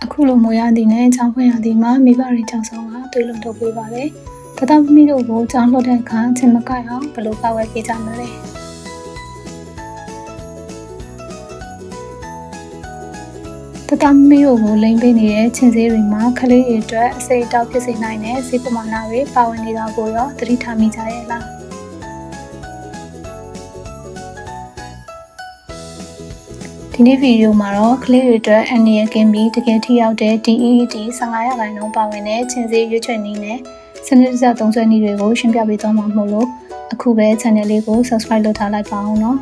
အခုလိုမိုးရသည်နဲ့ချောင်းဖွင့်ရသည်မှာမိဘတွေကြောင့်ဆောင်ကတွေးလွန်ထုတ်ပေးပါလေတတမမီတို့ကိုကြောင်းလှုပ်တဲ့အခါချင်မကိုက်အောင်ဘယ်လိုကာဝယ်ပေးကြမလဲတတမီတို့ကိုလိမ့်ပေးနေတဲ့ချင်းစေးတွေမှာခလေးတွေအတွက်အစိတ်တောက်ဖြစ်စေနိုင်တဲ့ဈေးပမာဏတွေပါဝင်နေတာကိုရောသတိထားမိကြရဲ့လားဒီနေ့ဗီဒီယိုမှာတော့ကလေးတွေအတွက်အန်နီရကင်းပြီးတကယ်ထိရောက်တဲ့ DEET 15%ပါဝင်တဲ့ချင်းစေးရွေးချယ်နည်းနဲ့စနစ်တကျသုံးစွဲနည်းတွေကိုရှင်းပြပေးသွားမှာမို့လို့အခုပဲ channel လေးကို subscribe လုပ်ထားလိုက်ပါအောင်နော်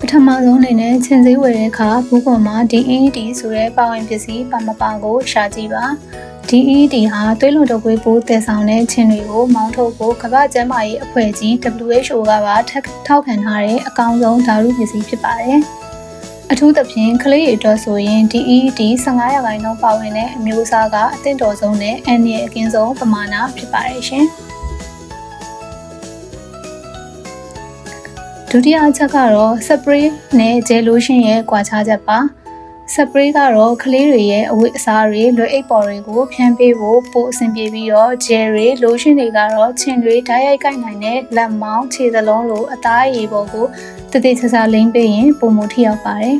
ပထမဆုံးအနေနဲ့ချင်းစေးဝယ်တဲ့အခါဘူးပေါ်မှာ DEET ဆိုတဲ့ပါဝင်ပစ္စည်းပါမပါကိုရှာကြည့်ပါDEET ဟာသွေးလွန်တုပ်ကွေးပိုးတည်ဆောင်တဲ့ခြင်းတွေကိုမောင်းထုတ်ဖို့ကမ္ဘာ့ကျန်းမာရေးအဖွဲ့ကြီး WHO ကပါထောက်ခံထားတဲ့အကောင်းဆုံးဓာတုပစ္စည်းဖြစ်ပါတယ်။အထူးသဖြင့်ကလေးတွေအတွက်ဆိုရင် DEET 15%ပါဝင်တဲ့အမျိုးအစားကအသင့်တော်ဆုံးနဲ့အန္တရာယ်အကင်းဆုံးပမာဏဖြစ်ပါတယ်ရှင်။ဒုတိယအချက်ကတော့ spray နဲ့ gel lotion ရဲ့ကွာခြားချက်ပါ။စပရေးကတော့ကလေးတွေရဲ့အဝတ်အစားတွေလွယ်အိတ်ပေါ်တွေကိုဖြန်းပေးဖို့ပိုအဆင်ပြေပြီးတော့ဂျယ်တွေလိုရှင်တွေကတော့ခြင်တွေဓာတ်ရိုက်ကိုက်နိုင်တဲ့လက်မောင်းခြေသလုံးလိုအသားအရည်ပေါ်ကိုတည်တည်ချာချာလိမ့်ပေးရင်ပိုမိုထိရောက်ပါတယ်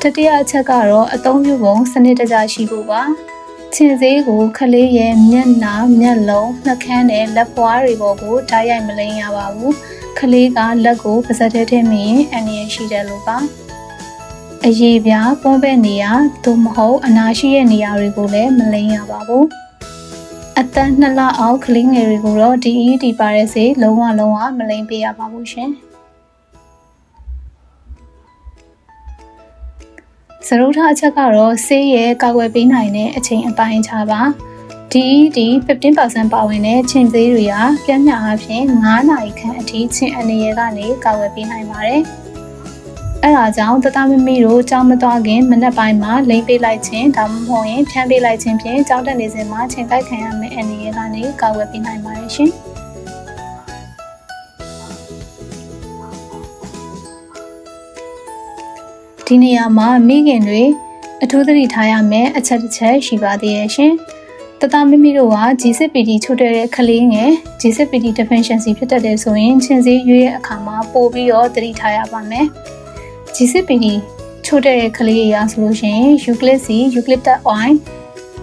တတိယအချက်ကတော့အသုံးပြုပုံစနစ်တကျရှိဖို့ပါခြင်စေးကိုခလေးရဲ့မျက်နှာမျက်လုံးနှာခမ်းနဲ့လက်ပွားတွေပေါ်ကိုဓာတ်ရိုက်မလိမ့်ရပါဘူးခလေးကလက်ကိုပါးစပ်ထဲထည့်မိရင်အန္တရာယ်ရှိတယ်လို့ပါအရေးပြားပွန်းပဲ့နေရသို့မဟုတ်အနာရှိတဲ့နေရာတွေကိုလည်းမလိမ့်ရပါဘူးအသက်2လအောက်ကလေးငယ်တွေကိုတော့ DEET ပါတဲ့စေးလုံးဝမလိမ့်ပေးရပါဘူးရှင်စရုပ်ထအချက်ကတော့ဆေးရဲကာကွယ်ပေးနိုင်တဲ့အချိန်အပိုင်းခြားပါ DEET 15% ပါဝင်တဲ့ခြင်သေးတွေဟာပြင်းပြအားဖြင့်9နာရီခန့်အထိခြင်အန္တရာယ်ကနေကာကွယ်ပေးနိုင်ပါတယ်။အဲဒါကြောင့်တတမမီတို့ကြောင်းမသွားခင်မနက်ပိုင်းမှာလိမ့်ပေးလိုက်ခြင်းဒါမှမဟုတ်ရင်ဖြန်းပေးလိုက်ခြင်းဖြင့်ကြောင်းတက်နေစဉ်မှာခြင်ကိုက်ခံရမယ့်အန္တရာယ်ကနေကာကွယ်ပေးနိုင်ပါတယ်ရှင်။ဒီနေရာမှာမိခင်တွေအထူးသတိထားရမယ့်အချက်တစ်ချက်ရှိပါသေးရဲ့ရှင်။တတမမီတို့က GCPD ချို့တဲ့ကလေးငယ် GCPD deficiency ဖြစ်တတ်တယ်ဆိုရင်ချင်းစေးရွေးတဲ့အခါမှာပို့ပြီးတော့သတိထားရပါမယ်။ GCPD ချို့တဲ့ကလေးတွေရဆိုလို့ရှိရင် Euclid C, Eucliptus oil,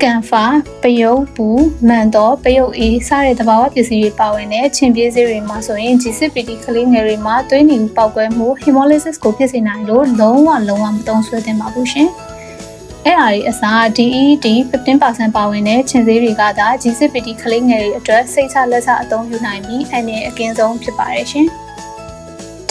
Camphor, ပယုတ်ပူမှန်တော့ပယုတ်အေးစတဲ့သဘာဝပစ္စည်းတွေပါဝင်တဲ့ချင်းပြေးစေးတွေမှာဆိုရင် GCPD ကလေးငယ်တွေမှာသွေးနီပေါက်ကွဲမှု hemolysis ကိုဖြစ်စေနိုင်လို့လုံးဝမသုံးဆွဲသင့်ပါဘူးရှင်။အဲ့ဒါတွေအစား DEET 15% ပါဝင်တဲ့ချင်းစေးတွေကသာ GCPD ကလေးငယ်တွေအတွက်စိတ်ချလက်ချအသုံးပြုနိုင်ပြီးအန္တရာယ်အကင်းဆုံးဖြစ်ပါတယ်ရှင်။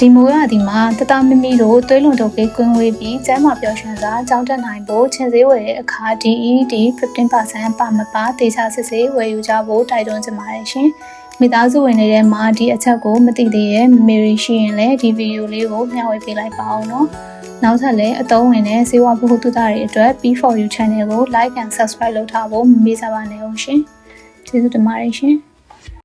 ဒီမိုးရသည်မှာတတမမီတို့သွေးလွန်တုပ်ကွေးကွင်းဝေးပြီးကျန်းမာပျော်ရွှင်စွာကြောင်းတက်နိုင်ဖို့ချင်းစေးဝယ်တဲ့အခါ DEET 15% ပါမပါတေချာစစ်ဆေးဝယ်ယူကြဖို့တိုက်တွန်းချင်ပါတယ်ရှင်။မိသားစုဝင်တွေထဲမှာဒီအချက်ကိုမသိသေးရဲ့မမေရီရှိရင်လည်းဒီဗီဒီယိုလေးကိုမျှဝေပေးလိုက်ပါအောင်နော်။နောက်ထပ်လည်းအသုံးဝင်တဲ့ဆေးဝါးဗဟုသုတတွေအတွက် P4U Channel ကို Like and Subscribe လုပ်ထားဖို့မမေ့ကြပါနဲ့အောင်ရှင်။ကျေးဇူးတင်ပါတယ်ရှင်။